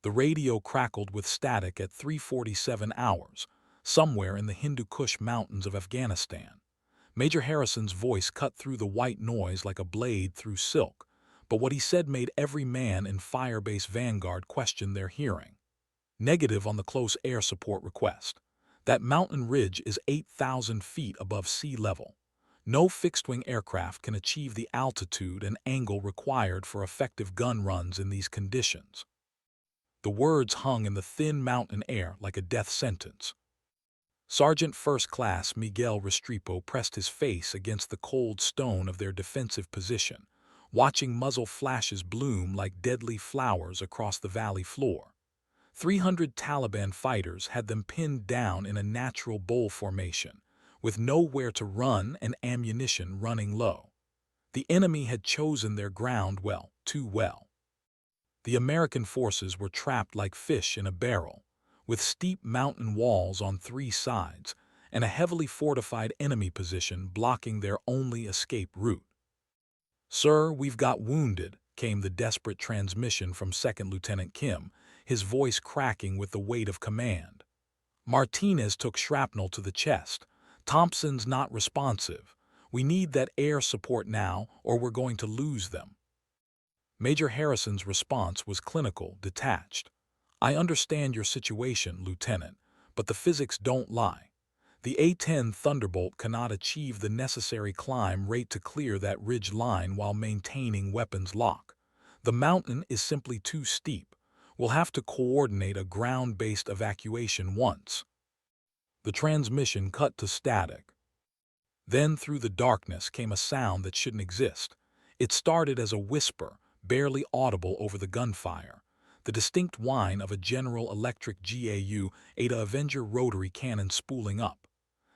The radio crackled with static at 3:47 hours, somewhere in the Hindu Kush mountains of Afghanistan. Major Harrison's voice cut through the white noise like a blade through silk, but what he said made every man in Firebase Vanguard question their hearing. Negative on the close air support request. That mountain ridge is 8,000 feet above sea level. No fixed-wing aircraft can achieve the altitude and angle required for effective gun runs in these conditions. The words hung in the thin mountain air like a death sentence. Sergeant First Class Miguel Restrepo pressed his face against the cold stone of their defensive position, watching muzzle flashes bloom like deadly flowers across the valley floor. 300 Taliban fighters had them pinned down in a natural bowl formation, with nowhere to run and ammunition running low. The enemy had chosen their ground well, too well. The American forces were trapped like fish in a barrel, with steep mountain walls on three sides and a heavily fortified enemy position blocking their only escape route. "Sir, we've got wounded," came the desperate transmission from Second Lieutenant Kim, his voice cracking with the weight of command. "Martinez took shrapnel to the chest. Thompson's not responsive. We need that air support now, or we're going to lose them." Major Harrison's response was clinical, detached. "I understand your situation, Lieutenant, but the physics don't lie. The A-10 Thunderbolt cannot achieve the necessary climb rate to clear that ridge line while maintaining weapons lock. The mountain is simply too steep. We'll have to coordinate a ground-based evacuation once." The transmission cut to static. Then through the darkness came a sound that shouldn't exist. It started as a whisper, barely audible over the gunfire, the distinct whine of a General Electric GAU A-10 Avenger rotary cannon spooling up.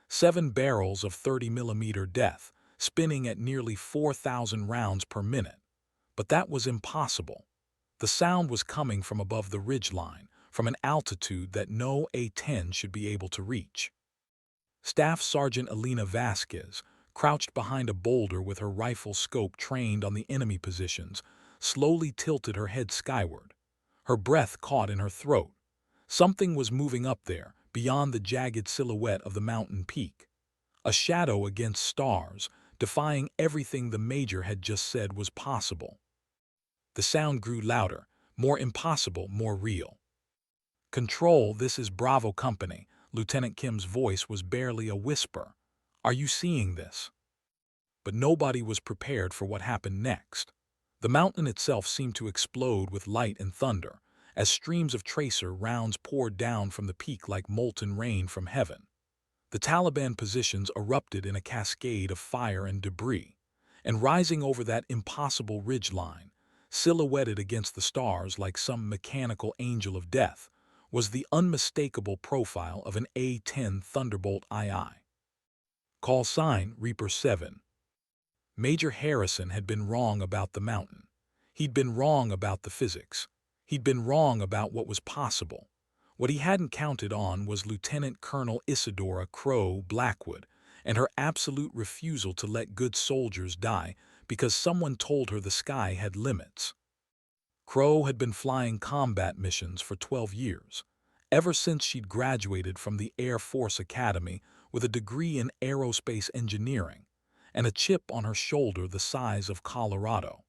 7 barrels of 30mm depth, spinning at nearly 4,000 rounds per minute. But that was impossible. The sound was coming from above the ridgeline, from an altitude that no A-10 should be able to reach. Staff Sergeant Elena Vasquez, crouched behind a boulder with her rifle scope trained on the enemy positions, slowly tilted her head skyward. Her breath caught in her throat. Something was moving up there, beyond the jagged silhouette of the mountain peak. A shadow against stars, defying everything the Major had just said was possible. The sound grew louder, more impossible, more real. "Control, this is Bravo Company." Lieutenant Kim's voice was barely a whisper. "Are you seeing this?" But nobody was prepared for what happened next. The mountain itself seemed to explode with light and thunder, as streams of tracer rounds poured down from the peak like molten rain from heaven. The Taliban positions erupted in a cascade of fire and debris, and rising over that impossible ridgeline, silhouetted against the stars like some mechanical angel of death, was the unmistakable profile of an A-10 Thunderbolt II. Call sign Reaper 7. Major Harrison had been wrong about the mountain. He'd been wrong about the physics. He'd been wrong about what was possible. What he hadn't counted on was Lieutenant Colonel Isadora Crow Blackwood and her absolute refusal to let good soldiers die because someone told her the sky had limits. Crow had been flying combat missions for 12 years, ever since she'd graduated from the Air Force Academy with a degree in aerospace engineering and a chip on her shoulder the size of Colorado.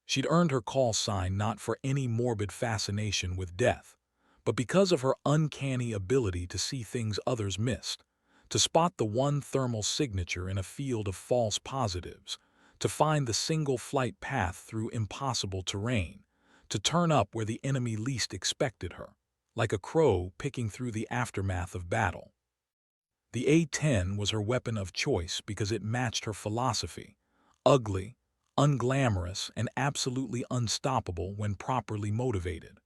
She'd earned her call sign not for any morbid fascination with death, but because of her uncanny ability to see things others missed, to spot the one thermal signature in a field of false positives, to find the single flight path through impossible terrain, to turn up where the enemy least expected her, like a crow picking through the aftermath of battle. The A-10 was her weapon of choice because it matched her philosophy: ugly, unglamorous, and absolutely unstoppable when properly motivated.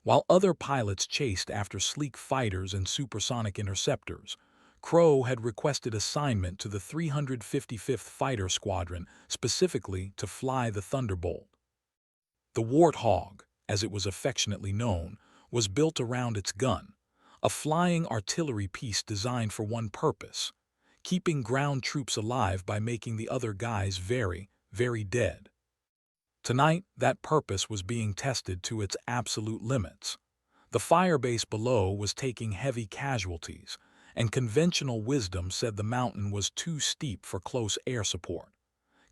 While other pilots chased after sleek fighters and supersonic interceptors, Crow had requested assignment to the 355th Fighter Squadron specifically to fly the Thunderbolt. The Warthog, as it was affectionately known, was built around its gun, a flying artillery piece designed for one purpose: keeping ground troops alive by making the other guys very, very dead. Tonight, that purpose was being tested to its absolute limits. The firebase below was taking heavy casualties, and conventional wisdom said the mountain was too steep for close air support.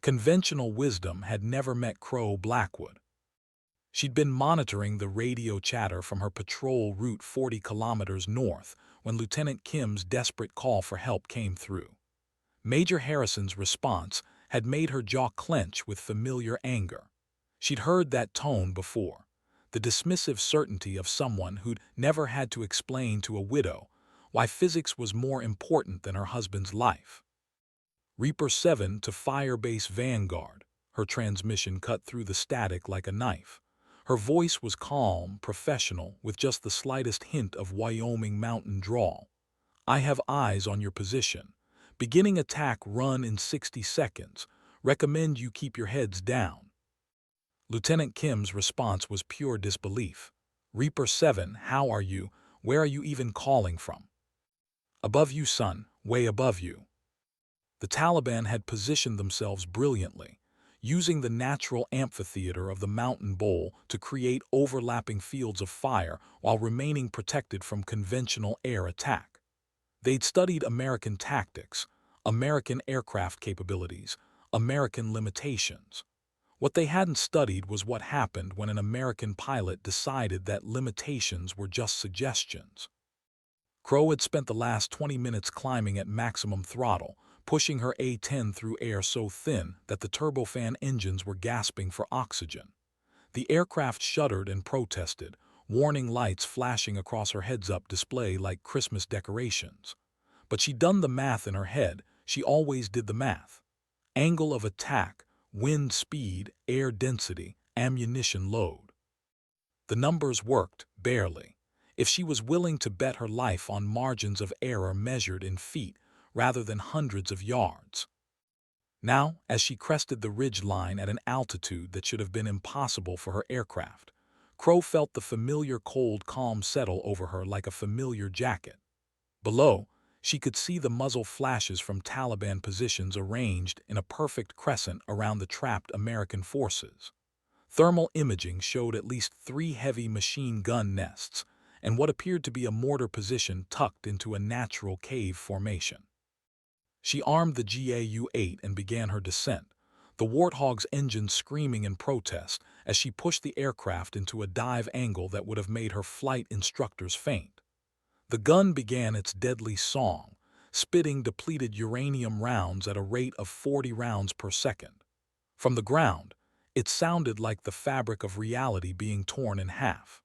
Conventional wisdom had never met Crow Blackwood. She'd been monitoring the radio chatter from her patrol route 40 kilometers north when Lieutenant Kim's desperate call for help came through. Major Harrison's response had made her jaw clench with familiar anger. She'd heard that tone before, the dismissive certainty of someone who'd never had to explain to a widow why physics was more important than her husband's life. Reaper 7 to Firebase Vanguard. Her transmission cut through the static like a knife. Her voice was calm, professional, with just the slightest hint of Wyoming mountain drawl. I have eyes on your position. Beginning attack run in 60 seconds. Recommend you keep your heads down. Lieutenant Kim's response was pure disbelief. Reaper 7, how are you? Where are you even calling from? Above you, son, way above you. The Taliban had positioned themselves brilliantly, using the natural amphitheater of the mountain bowl to create overlapping fields of fire while remaining protected from conventional air attack. They'd studied American tactics, American aircraft capabilities, American limitations. What they hadn't studied was what happened when an American pilot decided that limitations were just suggestions. Crow had spent the last 20 minutes climbing at maximum throttle, pushing her A-10 through air so thin that the turbofan engines were gasping for oxygen. The aircraft shuddered and protested, warning lights flashing across her heads-up display like Christmas decorations. But she'd done the math in her head. She always did the math. Angle of attack, wind speed, air density, ammunition load. The numbers worked, barely. If she was willing to bet her life on margins of error measured in feet rather than hundreds of yards. Now, as she crested the ridge line at an altitude that should have been impossible for her aircraft, Crow felt the familiar cold calm settle over her like a familiar jacket. Below, she could see the muzzle flashes from Taliban positions arranged in a perfect crescent around the trapped American forces. Thermal imaging showed at least 3 heavy machine gun nests and what appeared to be a mortar position tucked into a natural cave formation. She armed the GAU-8 and began her descent, the Warthog's engine screaming in protest as she pushed the aircraft into a dive angle that would have made her flight instructors faint. The gun began its deadly song, spitting depleted uranium rounds at a rate of 40 rounds per second. From the ground, it sounded like the fabric of reality being torn in half.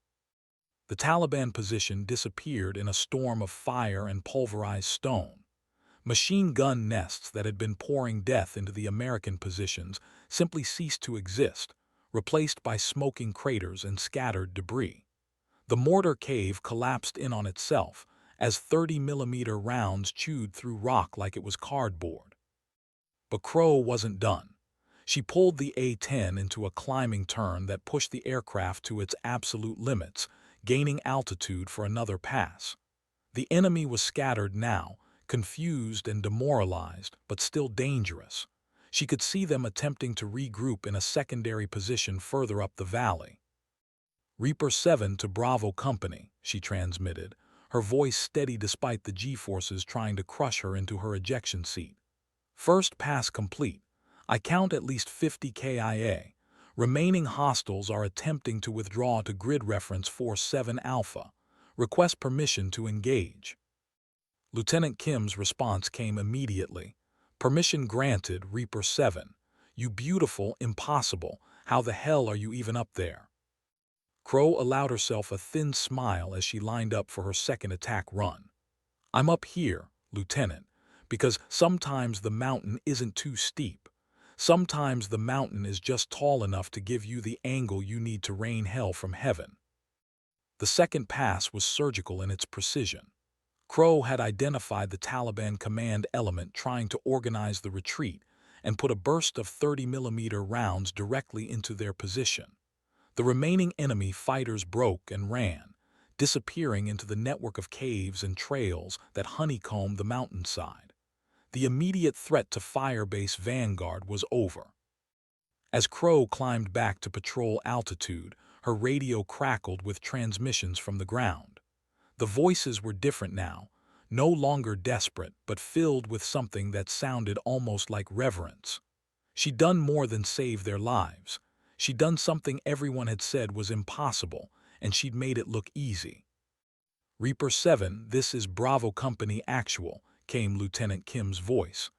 The Taliban position disappeared in a storm of fire and pulverized stone. Machine gun nests that had been pouring death into the American positions simply ceased to exist, replaced by smoking craters and scattered debris. The mortar cave collapsed in on itself as 30-millimeter rounds chewed through rock like it was cardboard. But Crow wasn't done. She pulled the A-10 into a climbing turn that pushed the aircraft to its absolute limits, gaining altitude for another pass. The enemy was scattered now, confused and demoralized, but still dangerous. She could see them attempting to regroup in a secondary position further up the valley. Reaper 7 to Bravo Company, she transmitted, her voice steady despite the G-forces trying to crush her into her ejection seat. First pass complete. I count at least 50 KIA. Remaining hostiles are attempting to withdraw to grid reference Force 7 Alpha. Request permission to engage. Lieutenant Kim's response came immediately. Permission granted, Reaper 7. You beautiful, impossible. How the hell are you even up there? Crow allowed herself a thin smile as she lined up for her second attack run. I'm up here, Lieutenant, because sometimes the mountain isn't too steep. Sometimes the mountain is just tall enough to give you the angle you need to rain hell from heaven. The second pass was surgical in its precision. Crow had identified the Taliban command element trying to organize the retreat and put a burst of 30-millimeter rounds directly into their position. The remaining enemy fighters broke and ran, disappearing into the network of caves and trails that honeycombed the mountainside. The immediate threat to Firebase Vanguard was over. As Crow climbed back to patrol altitude, her radio crackled with transmissions from the ground. The voices were different now, no longer desperate but filled with something that sounded almost like reverence. She'd done more than save their lives. She'd done something everyone had said was impossible, and she'd made it look easy. "Reaper 7, this is Bravo Company Actual," came Lieutenant Kim's voice.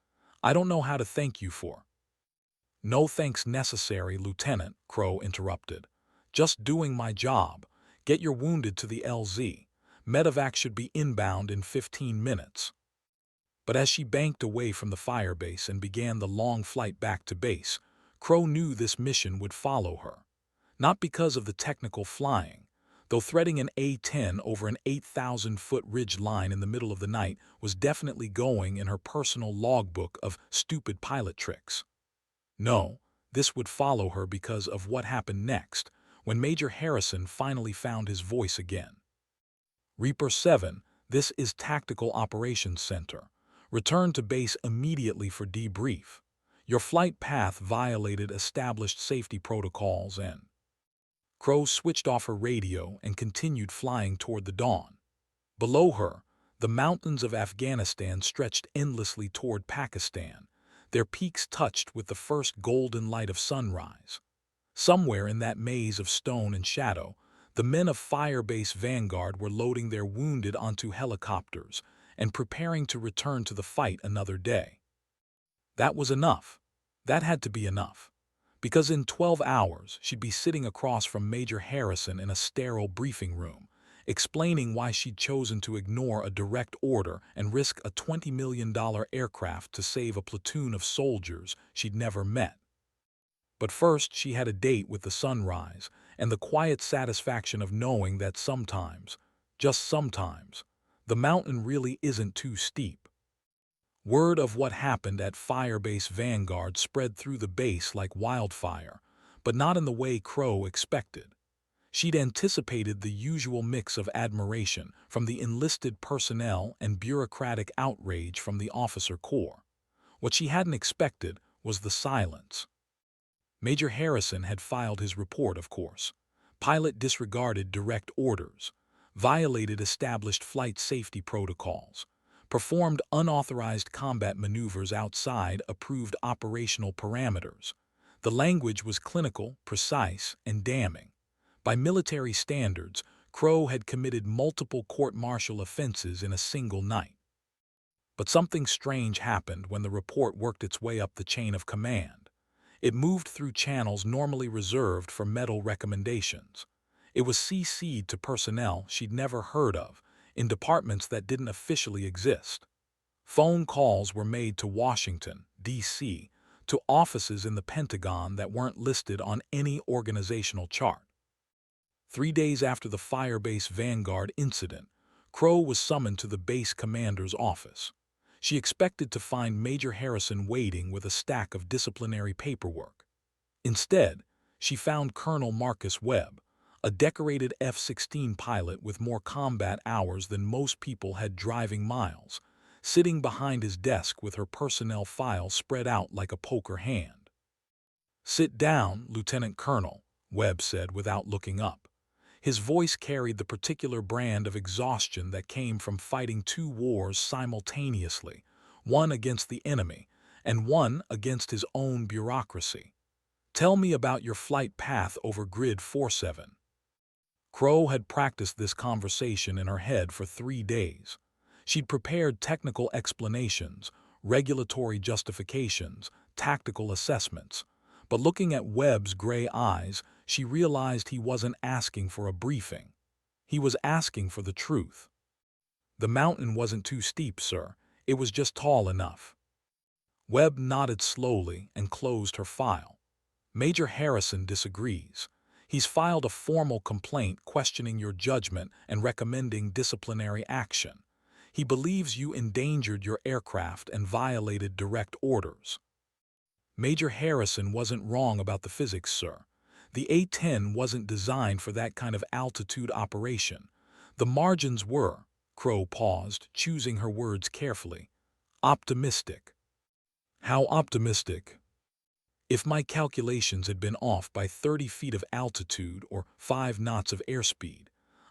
"I don't know how to thank you for—" "No thanks necessary, Lieutenant," Crow interrupted. "Just doing my job. Get your wounded to the LZ. Medevac should be inbound in 15 minutes." But as she banked away from the firebase and began the long flight back to base, Crow knew this mission would follow her. Not because of the technical flying. Though threading an A-10 over an 8,000-foot ridge line in the middle of the night was definitely going in her personal logbook of stupid pilot tricks. No, this would follow her because of what happened next, when Major Harrison finally found his voice again. "Reaper 7, this is Tactical Operations Center. Return to base immediately for debrief. Your flight path violated established safety protocols and—" Crow switched off her radio and continued flying toward the dawn. Below her, the mountains of Afghanistan stretched endlessly toward Pakistan, their peaks touched with the first golden light of sunrise. Somewhere in that maze of stone and shadow, the men of Firebase Vanguard were loading their wounded onto helicopters and preparing to return to the fight another day. That was enough. That had to be enough. Because in 12 hours, she'd be sitting across from Major Harrison in a sterile briefing room, explaining why she'd chosen to ignore a direct order and risk a $20 million aircraft to save a platoon of soldiers she'd never met. But first, she had a date with the sunrise and the quiet satisfaction of knowing that sometimes, just sometimes, the mountain really isn't too steep. Word of what happened at Firebase Vanguard spread through the base like wildfire, but not in the way Crow expected. She'd anticipated the usual mix of admiration from the enlisted personnel and bureaucratic outrage from the officer corps. What she hadn't expected was the silence. Major Harrison had filed his report, of course. Pilot disregarded direct orders, violated established flight safety protocols, performed unauthorized combat maneuvers outside approved operational parameters. The language was clinical, precise, and damning. By military standards, Crow had committed multiple court-martial offenses in a single night. But something strange happened when the report worked its way up the chain of command. It moved through channels normally reserved for medal recommendations. It was CC'd to personnel she'd never heard of, in departments that didn't officially exist. Phone calls were made to Washington, D.C., to offices in the Pentagon that weren't listed on any organizational chart. 3 days after the Firebase Vanguard incident, Crow was summoned to the base commander's office. She expected to find Major Harrison waiting with a stack of disciplinary paperwork. Instead, she found Colonel Marcus Webb, a decorated F-16 pilot with more combat hours than most people had driving miles, sitting behind his desk with her personnel file spread out like a poker hand. "Sit down, Lieutenant Colonel," Webb said without looking up. His voice carried the particular brand of exhaustion that came from fighting 2 wars simultaneously, one against the enemy and one against his own bureaucracy. "Tell me about your flight path over Grid 47. Crow had practiced this conversation in her head for 3 days. She'd prepared technical explanations, regulatory justifications, tactical assessments. But looking at Webb's gray eyes, she realized he wasn't asking for a briefing. He was asking for the truth. "The mountain wasn't too steep, sir. It was just tall enough." Webb nodded slowly and closed her file. "Major Harrison disagrees. He's filed a formal complaint questioning your judgment and recommending disciplinary action. He believes you endangered your aircraft and violated direct orders." "Major Harrison wasn't wrong about the physics, sir. The A-10 wasn't designed for that kind of altitude operation. The margins were—" Crow paused, choosing her words carefully. "Optimistic." "How optimistic?" If my calculations had been off by 30 feet of altitude or 5 knots of airspeed,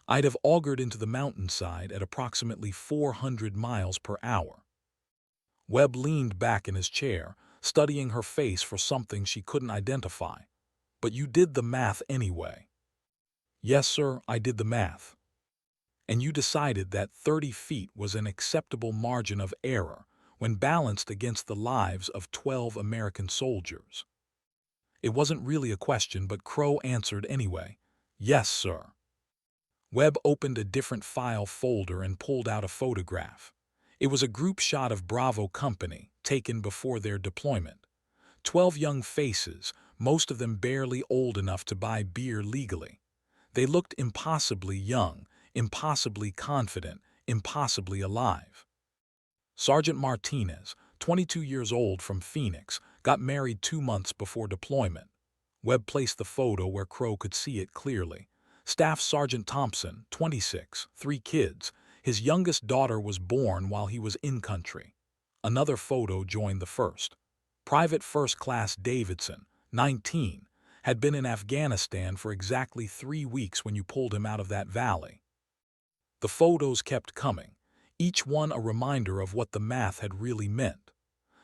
I'd have augured into the mountainside at approximately 400 miles per hour. Webb leaned back in his chair, studying her face for something she couldn't identify. But you did the math anyway. Yes, sir, I did the math. And you decided that 30 feet was an acceptable margin of error when balanced against the lives of 12 American soldiers. It wasn't really a question, but Crow answered anyway. Yes, sir. Webb opened a different file folder and pulled out a photograph. It was a group shot of Bravo Company, taken before their deployment. 12 young faces, most of them barely old enough to buy beer legally. They looked impossibly young, impossibly confident, impossibly alive. Sergeant Martinez, 22 years old from Phoenix, got married 2 months before deployment. Webb placed the photo where Crow could see it clearly. Staff Sergeant Thompson, 26, 3 kids. His youngest daughter was born while he was in country. Another photo joined the first. Private First Class Davidson, 19, had been in Afghanistan for exactly 3 weeks when you pulled him out of that valley. The photos kept coming, each one a reminder of what the math had really meant.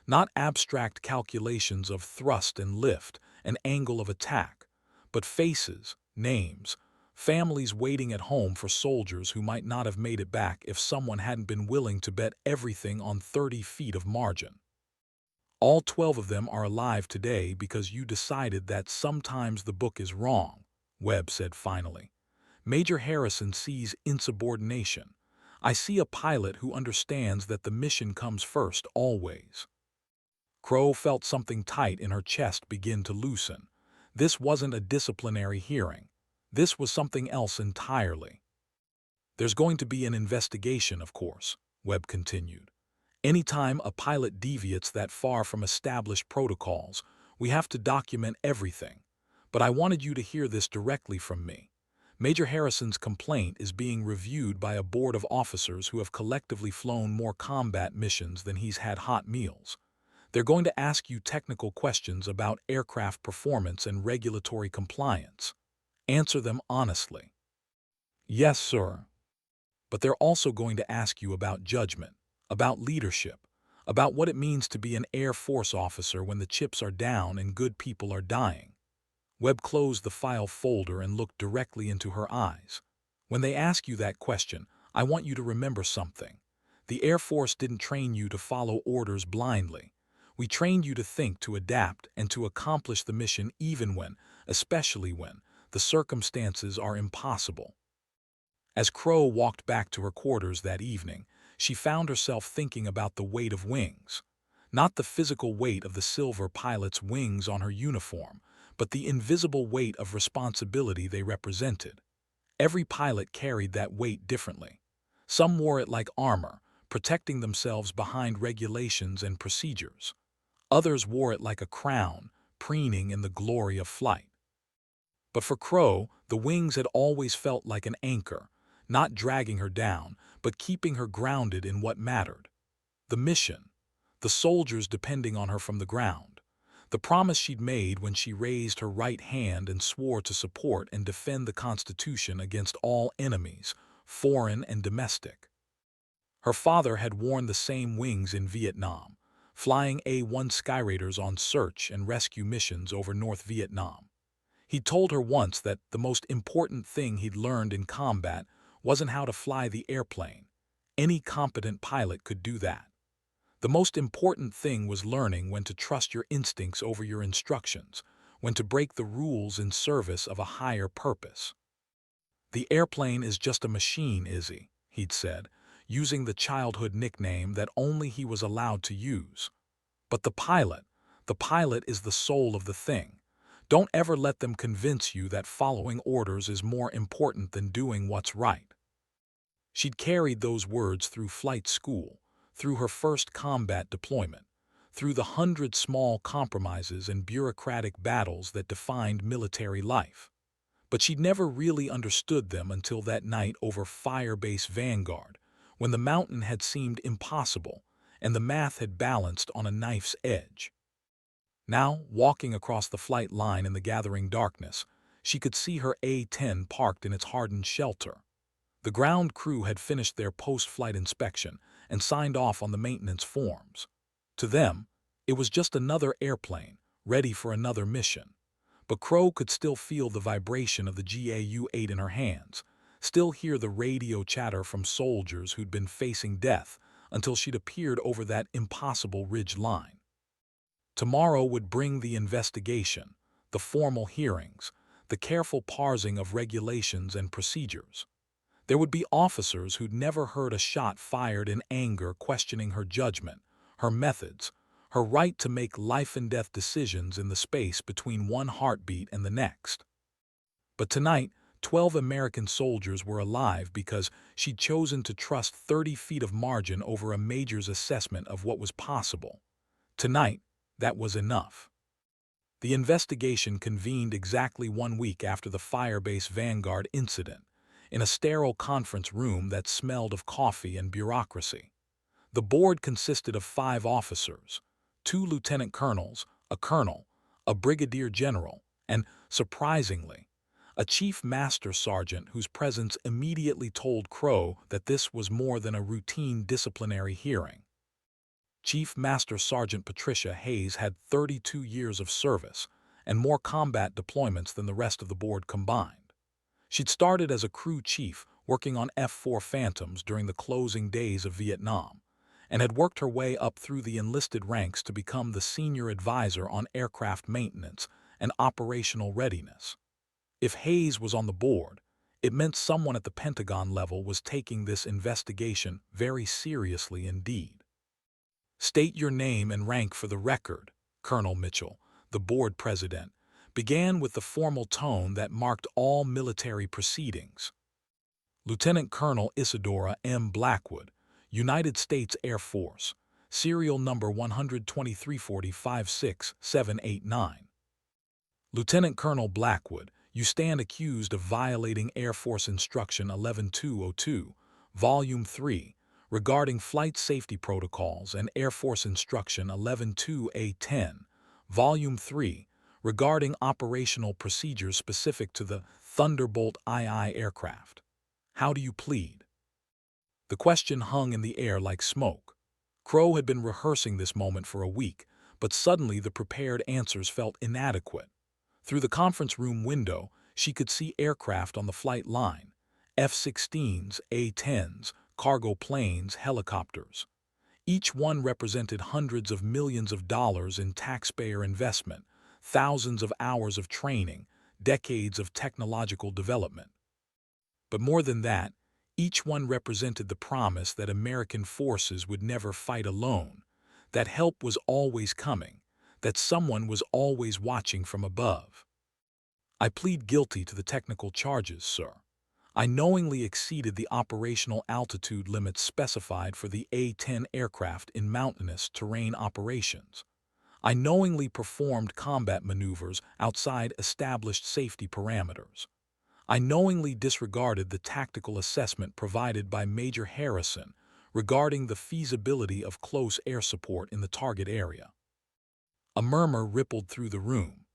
Not abstract calculations of thrust and lift, an angle of attack, but faces, names, families waiting at home for soldiers who might not have made it back if someone hadn't been willing to bet everything on 30 feet of margin. All 12 of them are alive today because you decided that sometimes the book is wrong, Webb said finally. Major Harrison sees insubordination. I see a pilot who understands that the mission comes first always. Crow felt something tight in her chest begin to loosen. This wasn't a disciplinary hearing. This was something else entirely. There's going to be an investigation, of course, Webb continued. Anytime a pilot deviates that far from established protocols, we have to document everything. But I wanted you to hear this directly from me. Major Harrison's complaint is being reviewed by a board of officers who have collectively flown more combat missions than he's had hot meals. They're going to ask you technical questions about aircraft performance and regulatory compliance. Answer them honestly. Yes, sir. But they're also going to ask you about judgment, about leadership, about what it means to be an Air Force officer when the chips are down and good people are dying. Webb closed the file folder and looked directly into her eyes. When they ask you that question, I want you to remember something. The Air Force didn't train you to follow orders blindly. We trained you to think, to adapt, and to accomplish the mission even when, especially when, the circumstances are impossible. As Crow walked back to her quarters that evening, she found herself thinking about the weight of wings. Not the physical weight of the silver pilot's wings on her uniform, but the invisible weight of responsibility they represented. Every pilot carried that weight differently. Some wore it like armor, protecting themselves behind regulations and procedures. Others wore it like a crown, preening in the glory of flight. But for Crow, the wings had always felt like an anchor, not dragging her down, but keeping her grounded in what mattered. The mission, the soldiers depending on her from the ground, the promise she'd made when she raised her right hand and swore to support and defend the Constitution against all enemies, foreign and domestic. Her father had worn the same wings in Vietnam, flying A-10 Skyraiders on search and rescue missions over North Vietnam. He told her once that the most important thing he'd learned in combat wasn't how to fly the airplane. Any competent pilot could do that. The most important thing was learning when to trust your instincts over your instructions, when to break the rules in service of a higher purpose. The airplane is just a machine, Izzy, he'd said, using the childhood nickname that only he was allowed to use. But the pilot is the soul of the thing. Don't ever let them convince you that following orders is more important than doing what's right. She'd carried those words through flight school, through her first combat deployment, through the 100 small compromises and bureaucratic battles that defined military life. But she'd never really understood them until that night over Firebase Vanguard, when the mountain had seemed impossible and the math had balanced on a knife's edge. Now, walking across the flight line in the gathering darkness, she could see her A-10 parked in its hardened shelter. The ground crew had finished their post-flight inspection and signed off on the maintenance forms. To them, it was just another airplane, ready for another mission. But Crow could still feel the vibration of the GAU-8 in her hands, still hear the radio chatter from soldiers who'd been facing death until she'd appeared over that impossible ridge line. Tomorrow would bring the investigation, the formal hearings, the careful parsing of regulations and procedures. There would be officers who'd never heard a shot fired in anger questioning her judgment, her methods, her right to make life-and-death decisions in the space between one heartbeat and the next. But tonight, 12 American soldiers were alive because she'd chosen to trust 30 feet of margin over a major's assessment of what was possible. Tonight, that was enough. The investigation convened exactly 1 week after the Firebase Vanguard incident, in a sterile conference room that smelled of coffee and bureaucracy. The board consisted of 5 officers, 2 lieutenant colonels, a colonel, a brigadier general, and, surprisingly, a chief master sergeant whose presence immediately told Crow that this was more than a routine disciplinary hearing. Chief Master Sergeant Patricia Hayes had 32 years of service and more combat deployments than the rest of the board combined. She'd started as a crew chief working on F-4 Phantoms during the closing days of Vietnam, and had worked her way up through the enlisted ranks to become the senior advisor on aircraft maintenance and operational readiness. If Hayes was on the board, it meant someone at the Pentagon level was taking this investigation very seriously indeed. "State your name and rank for the record," Colonel Mitchell, the board president, began with the formal tone that marked all military proceedings. Lieutenant Colonel Isadora M. Blackwood, United States Air Force, serial number 123-4546789. Lieutenant Colonel Blackwood, you stand accused of violating Air Force Instruction 11202, Volume 3, regarding flight safety protocols, and Air Force Instruction 112 A-10, Volume 3, regarding operational procedures specific to the Thunderbolt II aircraft. How do you plead? The question hung in the air like smoke. Crow had been rehearsing this moment for a week, but suddenly the prepared answers felt inadequate. Through the conference room window, she could see aircraft on the flight line, F-16s, A-10s, cargo planes, helicopters. Each one represented hundreds of millions of dollars in taxpayer investment, thousands of hours of training, decades of technological development. But more than that, each one represented the promise that American forces would never fight alone, that help was always coming, that someone was always watching from above. "I plead guilty to the technical charges, sir. I knowingly exceeded the operational altitude limits specified for the A-10 aircraft in mountainous terrain operations. I knowingly performed combat maneuvers outside established safety parameters. I knowingly disregarded the tactical assessment provided by Major Harrison regarding the feasibility of close air support in the target area." A murmur rippled through the room.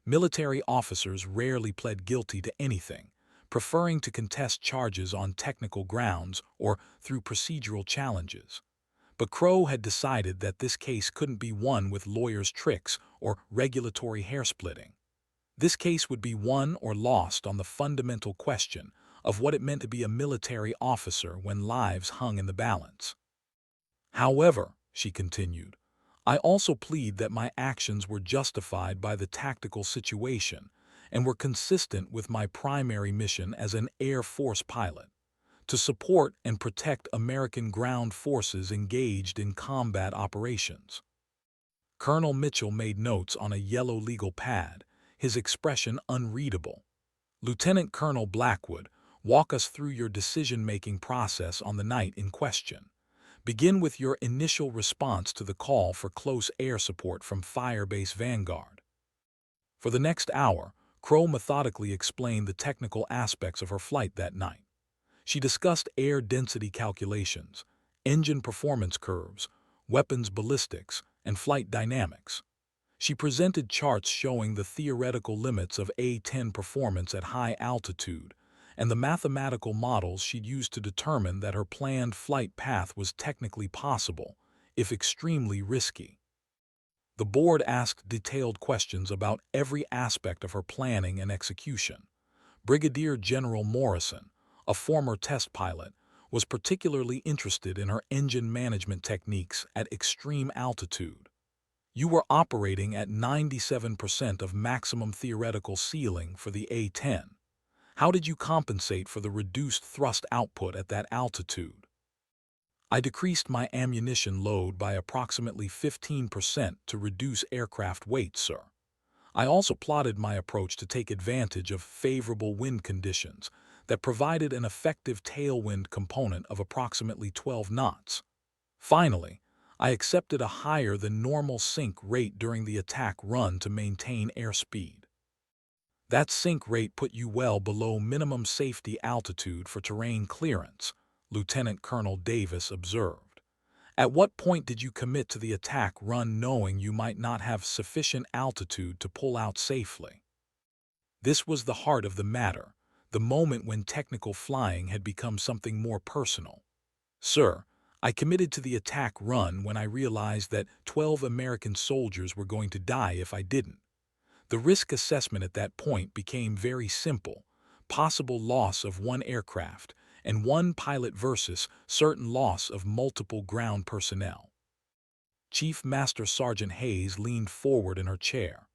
Military officers rarely pled guilty to anything, preferring to contest charges on technical grounds or through procedural challenges. But Crow had decided that this case couldn't be won with lawyers' tricks or regulatory hair-splitting. This case would be won or lost on the fundamental question of what it meant to be a military officer when lives hung in the balance. "However," she continued, "I also plead that my actions were justified by the tactical situation and were consistent with my primary mission as an Air Force pilot, to support and protect American ground forces engaged in combat operations." Colonel Mitchell made notes on a yellow legal pad, his expression unreadable. "Lieutenant Colonel Blackwood, walk us through your decision-making process on the night in question. Begin with your initial response to the call for close air support from Firebase Vanguard." For the next hour, Crow methodically explained the technical aspects of her flight that night. She discussed air density calculations, engine performance curves, weapons ballistics, and flight dynamics. She presented charts showing the theoretical limits of A-10 performance at high altitude and the mathematical models she'd used to determine that her planned flight path was technically possible, if extremely risky. The board asked detailed questions about every aspect of her planning and execution. Brigadier General Morrison, a former test pilot, was particularly interested in her engine management techniques at extreme altitude. You were operating at 97% of maximum theoretical ceiling for the A-10. How did you compensate for the reduced thrust output at that altitude? I decreased my ammunition load by approximately 15% to reduce aircraft weight, sir. I also plotted my approach to take advantage of favorable wind conditions that provided an effective tailwind component of approximately 12 knots. Finally, I accepted a higher than normal sink rate during the attack run to maintain airspeed. That sink rate put you well below minimum safety altitude for terrain clearance, Lieutenant Colonel Davis observed. At what point did you commit to the attack run knowing you might not have sufficient altitude to pull out safely? This was the heart of the matter, the moment when technical flying had become something more personal. Sir, I committed to the attack run when I realized that 12 American soldiers were going to die if I didn't. The risk assessment at that point became very simple: possible loss of one aircraft and one pilot versus certain loss of multiple ground personnel. Chief Master Sergeant Hayes leaned forward in her chair.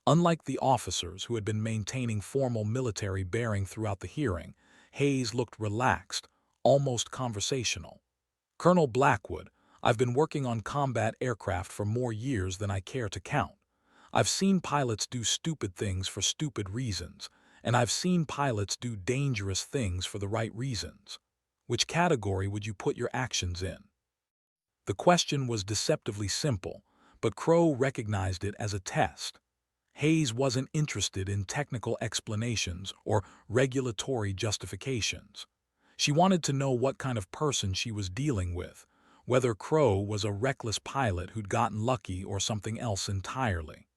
Unlike the officers who had been maintaining formal military bearing throughout the hearing, Hayes looked relaxed, almost conversational. Colonel Blackwood, I've been working on combat aircraft for more years than I care to count. I've seen pilots do stupid things for stupid reasons, and I've seen pilots do dangerous things for the right reasons. Which category would you put your actions in? The question was deceptively simple, but Crow recognized it as a test. Hayes wasn't interested in technical explanations or regulatory justifications. She wanted to know what kind of person she was dealing with, whether Crow was a reckless pilot who'd gotten lucky or something else entirely.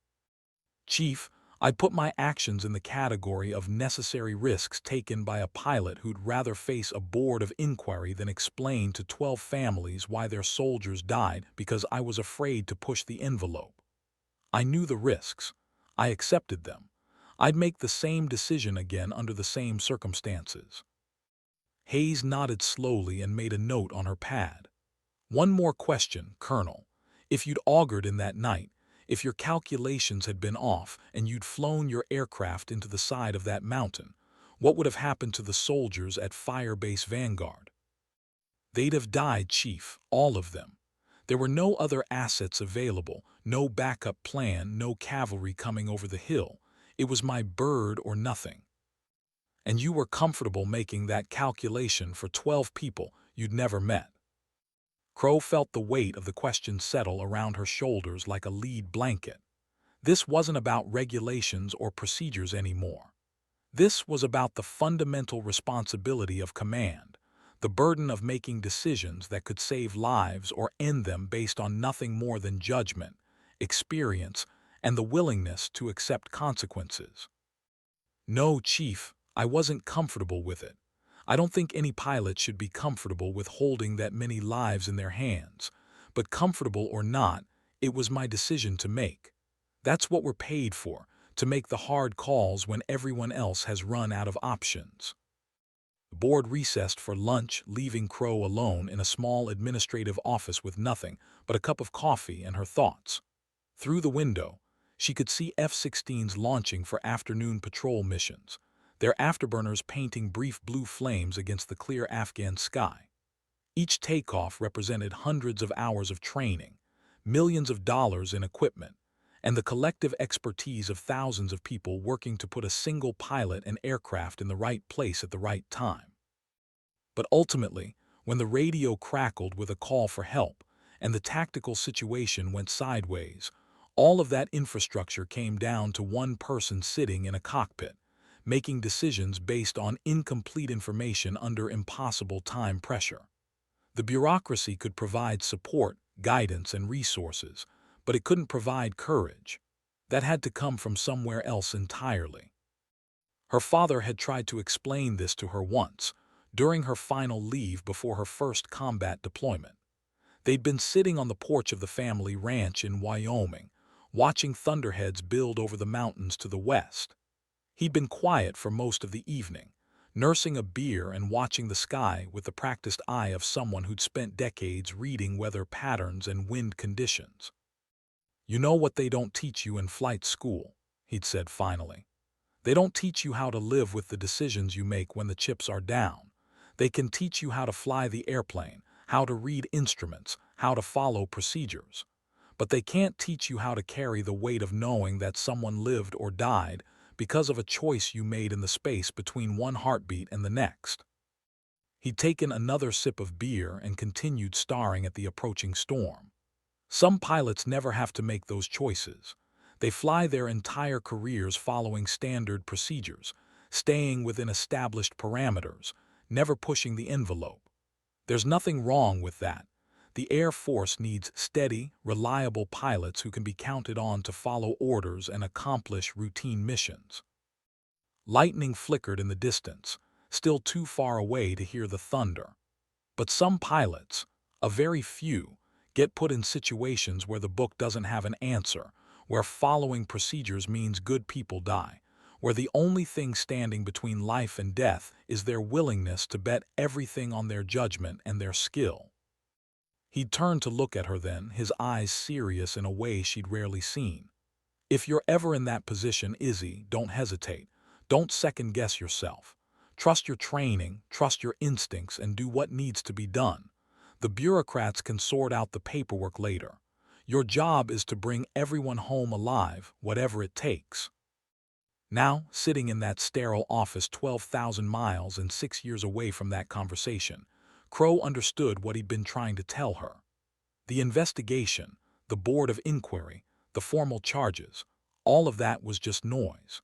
Chief, I'd put my actions in the category of necessary risks taken by a pilot who'd rather face a board of inquiry than explain to 12 families why their soldiers died because I was afraid to push the envelope. I knew the risks. I accepted them. I'd make the same decision again under the same circumstances. Hayes nodded slowly and made a note on her pad. One more question, Colonel. If you'd augured in that night, if your calculations had been off and you'd flown your aircraft into the side of that mountain, what would have happened to the soldiers at Firebase Vanguard? They'd have died, Chief, all of them. There were no other assets available, no backup plan, no cavalry coming over the hill. It was my bird or nothing. And you were comfortable making that calculation for 12 people you'd never met. Crow felt the weight of the question settle around her shoulders like a lead blanket. This wasn't about regulations or procedures anymore. This was about the fundamental responsibility of command, the burden of making decisions that could save lives or end them based on nothing more than judgment, experience, and the willingness to accept consequences. No, Chief, I wasn't comfortable with it. I don't think any pilot should be comfortable with holding that many lives in their hands. But comfortable or not, it was my decision to make. That's what we're paid for, to make the hard calls when everyone else has run out of options. The board recessed for lunch, leaving Crow alone in a small administrative office with nothing but a cup of coffee and her thoughts. Through the window, she could see F-16s launching for afternoon patrol missions, their afterburners painting brief blue flames against the clear Afghan sky. Each takeoff represented hundreds of hours of training, millions of dollars in equipment, and the collective expertise of thousands of people working to put a single pilot and aircraft in the right place at the right time. But ultimately, when the radio crackled with a call for help and the tactical situation went sideways, all of that infrastructure came down to one person sitting in a cockpit, making decisions based on incomplete information under impossible time pressure. The bureaucracy could provide support, guidance, and resources, but it couldn't provide courage. That had to come from somewhere else entirely. Her father had tried to explain this to her once, during her final leave before her first combat deployment. They'd been sitting on the porch of the family ranch in Wyoming, watching thunderheads build over the mountains to the west. He'd been quiet for most of the evening, nursing a beer and watching the sky with the practiced eye of someone who'd spent decades reading weather patterns and wind conditions. "You know what they don't teach you in flight school," he'd said finally. "They don't teach you how to live with the decisions you make when the chips are down. They can teach you how to fly the airplane, how to read instruments, how to follow procedures. But they can't teach you how to carry the weight of knowing that someone lived or died because of a choice you made in the space between one heartbeat and the next." He'd taken another sip of beer and continued staring at the approaching storm. "Some pilots never have to make those choices. They fly their entire careers following standard procedures, staying within established parameters, never pushing the envelope. There's nothing wrong with that. The Air Force needs steady, reliable pilots who can be counted on to follow orders and accomplish routine missions." Lightning flickered in the distance, still too far away to hear the thunder. But some pilots, a very few, get put in situations where the book doesn't have an answer, where following procedures means good people die, where the only thing standing between life and death is their willingness to bet everything on their judgment and their skill. He'd turned to look at her then, his eyes serious in a way she'd rarely seen. "If you're ever in that position, Izzy, don't hesitate. Don't second-guess yourself. Trust your training, trust your instincts, and do what needs to be done. The bureaucrats can sort out the paperwork later. Your job is to bring everyone home alive, whatever it takes." Now, sitting in that sterile office 12,000 miles and 6 years away from that conversation, Crow understood what he'd been trying to tell her. The investigation, the board of inquiry, the formal charges, all of that was just noise.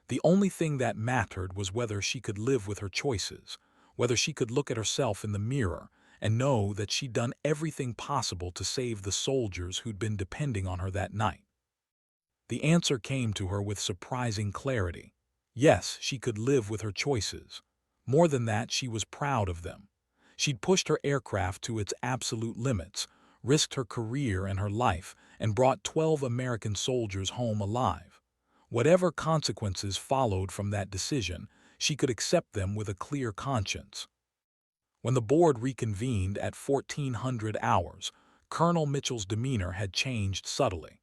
The only thing that mattered was whether she could live with her choices, whether she could look at herself in the mirror and know that she'd done everything possible to save the soldiers who'd been depending on her that night. The answer came to her with surprising clarity. Yes, she could live with her choices. More than that, she was proud of them. She'd pushed her aircraft to its absolute limits, risked her career and her life, and brought 12 American soldiers home alive. Whatever consequences followed from that decision, she could accept them with a clear conscience. When the board reconvened at 1400 hours, Colonel Mitchell's demeanor had changed subtly.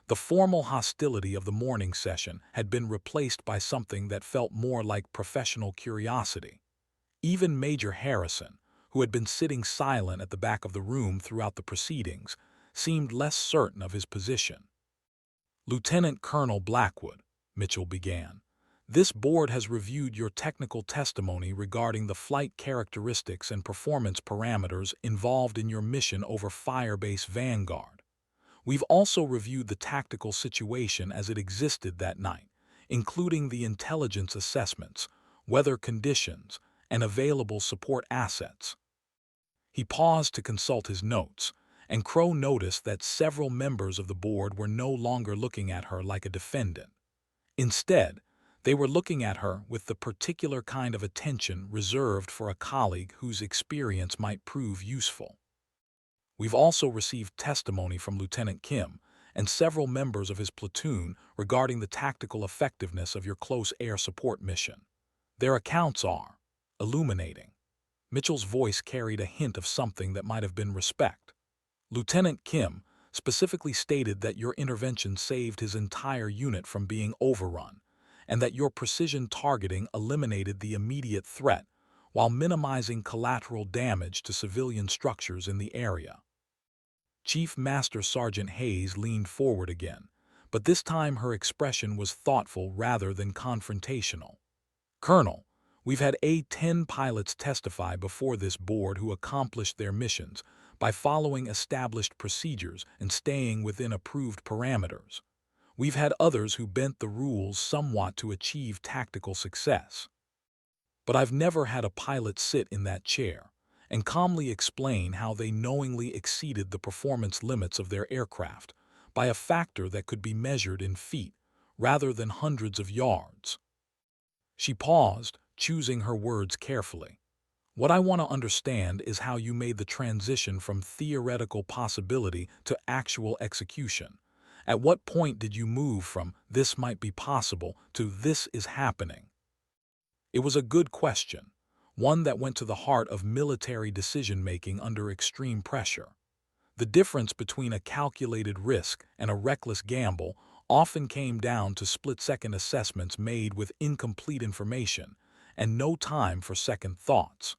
The formal hostility of the morning session had been replaced by something that felt more like professional curiosity. Even Major Harrison, who had been sitting silent at the back of the room throughout the proceedings, seemed less certain of his position. "Lieutenant Colonel Blackwood," Mitchell began, "this board has reviewed your technical testimony regarding the flight characteristics and performance parameters involved in your mission over Firebase Vanguard. We've also reviewed the tactical situation as it existed that night, including the intelligence assessments, weather conditions, and available support assets." He paused to consult his notes, and Crow noticed that several members of the board were no longer looking at her like a defendant. Instead, they were looking at her with the particular kind of attention reserved for a colleague whose experience might prove useful. "We've also received testimony from Lieutenant Kim and several members of his platoon regarding the tactical effectiveness of your close air support mission. Their accounts are illuminating." Mitchell's voice carried a hint of something that might have been respect. "Lieutenant Kim specifically stated that your intervention saved his entire unit from being overrun, and that your precision targeting eliminated the immediate threat while minimizing collateral damage to civilian structures in the area." Chief Master Sergeant Hayes leaned forward again, but this time her expression was thoughtful rather than confrontational. "Colonel, we've had A-10 pilots testify before this board who accomplished their missions by following established procedures and staying within approved parameters. We've had others who bent the rules somewhat to achieve tactical success. But I've never had a pilot sit in that chair and calmly explain how they knowingly exceeded the performance limits of their aircraft by a factor that could be measured in feet rather than hundreds of yards. She paused, choosing her words carefully. What I want to understand is how you made the transition from theoretical possibility to actual execution. At what point did you move from "this might be possible" to "this is happening"? It was a good question, one that went to the heart of military decision-making under extreme pressure. The difference between a calculated risk and a reckless gamble often came down to split-second assessments made with incomplete information and no time for second thoughts.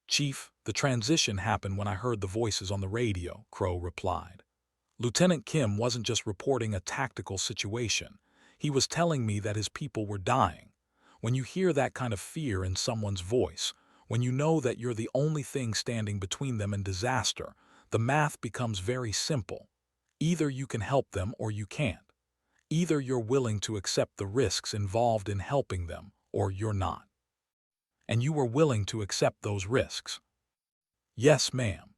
"Chief, the transition happened when I heard the voices on the radio," Crow replied. "Lieutenant Kim wasn't just reporting a tactical situation. He was telling me that his people were dying. When you hear that kind of fear in someone's voice, when you know that you're the only thing standing between them and disaster, the math becomes very simple. Either you can help them or you can't. Either you're willing to accept the risks involved in helping them or you're not. And you were willing to accept those risks." "Yes, ma'am.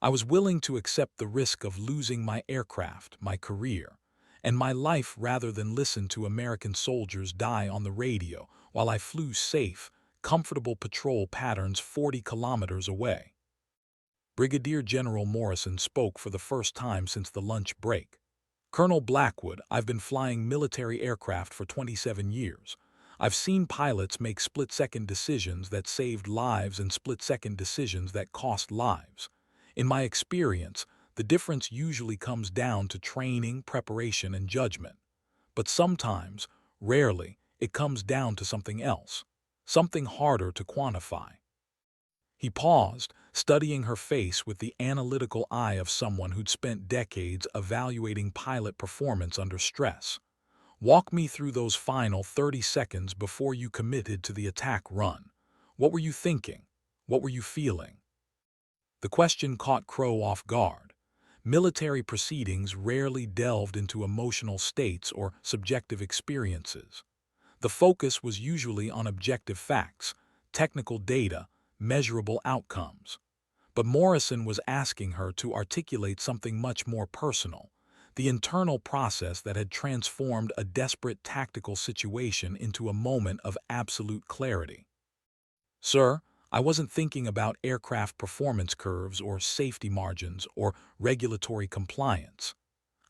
I was willing to accept the risk of losing my aircraft, my career, and my life rather than listen to American soldiers die on the radio while I flew safe, comfortable patrol patterns 40 kilometers away." Brigadier General Morrison spoke for the first time since the lunch break. "Colonel Blackwood, I've been flying military aircraft for 27 years. I've seen pilots make split-second decisions that saved lives and split-second decisions that cost lives. In my experience, the difference usually comes down to training, preparation, and judgment. But sometimes, rarely, it comes down to something else, something harder to quantify." He paused, studying her face with the analytical eye of someone who'd spent decades evaluating pilot performance under stress. "Walk me through those final 30 seconds before you committed to the attack run. What were you thinking? What were you feeling?" The question caught Crow off guard. Military proceedings rarely delved into emotional states or subjective experiences. The focus was usually on objective facts, technical data, measurable outcomes. But Morrison was asking her to articulate something much more personal, the internal process that had transformed a desperate tactical situation into a moment of absolute clarity. "Sir, I wasn't thinking about aircraft performance curves or safety margins or regulatory compliance.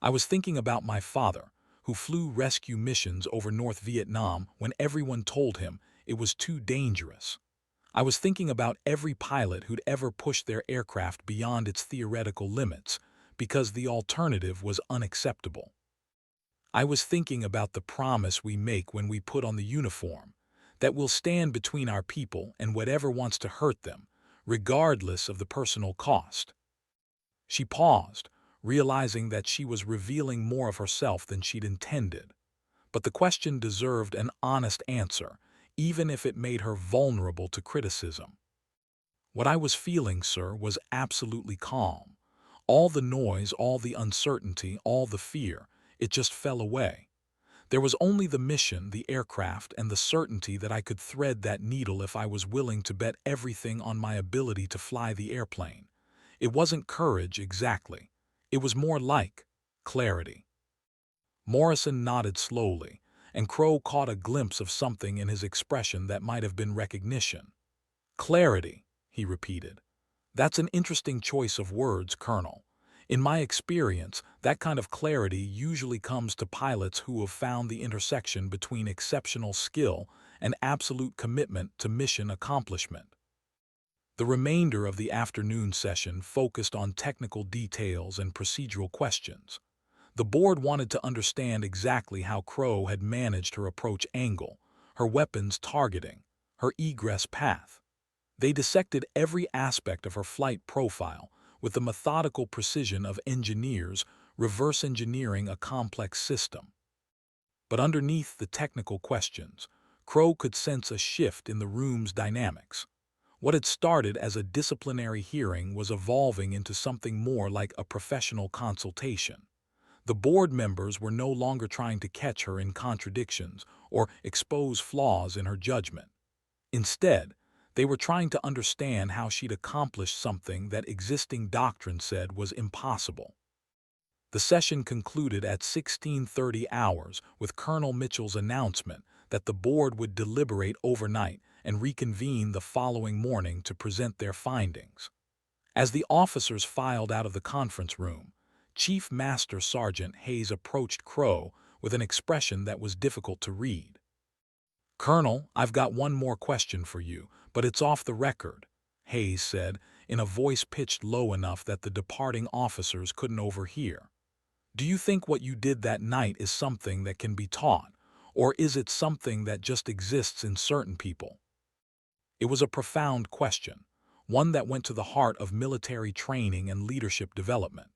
I was thinking about my father, who flew rescue missions over North Vietnam when everyone told him it was too dangerous. I was thinking about every pilot who'd ever pushed their aircraft beyond its theoretical limits because the alternative was unacceptable. I was thinking about the promise we make when we put on the uniform, that we'll stand between our people and whatever wants to hurt them, regardless of the personal cost." She paused, realizing that she was revealing more of herself than she'd intended. But the question deserved an honest answer, even if it made her vulnerable to criticism. "What I was feeling, sir, was absolutely calm. All the noise, all the uncertainty, all the fear, it just fell away. There was only the mission, the aircraft, and the certainty that I could thread that needle if I was willing to bet everything on my ability to fly the airplane. It wasn't courage, exactly. It was more like clarity." Morrison nodded slowly, and Crow caught a glimpse of something in his expression that might have been recognition. "Clarity," he repeated. "That's an interesting choice of words, Colonel. In my experience, that kind of clarity usually comes to pilots who have found the intersection between exceptional skill and absolute commitment to mission accomplishment." The remainder of the afternoon session focused on technical details and procedural questions. The board wanted to understand exactly how Crow had managed her approach angle, her weapons targeting, her egress path. They dissected every aspect of her flight profile with the methodical precision of engineers reverse engineering a complex system. But underneath the technical questions, Crow could sense a shift in the room's dynamics. What had started as a disciplinary hearing was evolving into something more like a professional consultation. The board members were no longer trying to catch her in contradictions or expose flaws in her judgment. Instead, they were trying to understand how she'd accomplished something that existing doctrine said was impossible. The session concluded at 16:30 hours with Colonel Mitchell's announcement that the board would deliberate overnight and reconvene the following morning to present their findings. As the officers filed out of the conference room, Chief Master Sergeant Hayes approached Crow with an expression that was difficult to read. "Colonel, I've got one more question for you, but it's off the record," Hayes said, in a voice pitched low enough that the departing officers couldn't overhear. "Do you think what you did that night is something that can be taught, or is it something that just exists in certain people?" It was a profound question, one that went to the heart of military training and leadership development.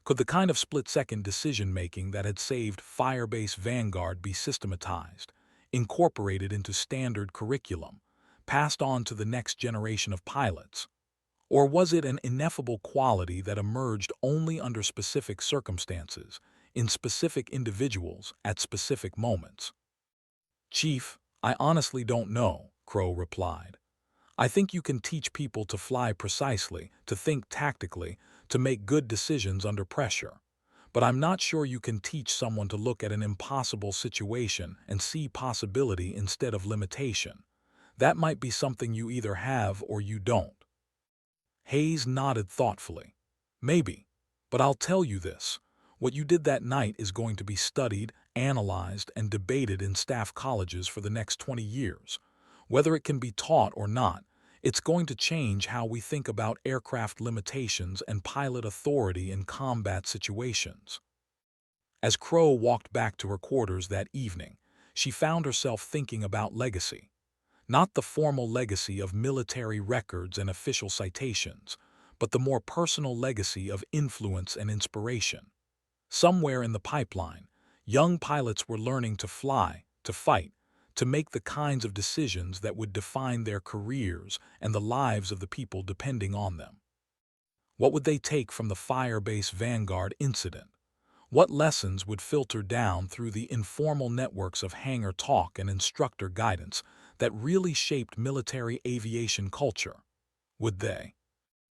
Could the kind of split-second decision-making that had saved Firebase Vanguard be systematized, incorporated into standard curriculum, passed on to the next generation of pilots? Or was it an ineffable quality that emerged only under specific circumstances, in specific individuals at specific moments? "Chief, I honestly don't know," Crow replied. "I think you can teach people to fly precisely, to think tactically, to make good decisions under pressure. But I'm not sure you can teach someone to look at an impossible situation and see possibility instead of limitation. That might be something you either have or you don't." Hayes nodded thoughtfully. "Maybe. But I'll tell you this. What you did that night is going to be studied, analyzed, and debated in staff colleges for the next 20 years. Whether it can be taught or not, it's going to change how we think about aircraft limitations and pilot authority in combat situations." As Crow walked back to her quarters that evening, she found herself thinking about legacy. Not the formal legacy of military records and official citations, but the more personal legacy of influence and inspiration. Somewhere in the pipeline, young pilots were learning to fly, to fight, to make the kinds of decisions that would define their careers and the lives of the people depending on them. What would they take from the Firebase Vanguard incident? What lessons would filter down through the informal networks of hangar talk and instructor guidance that really shaped military aviation culture? Would they?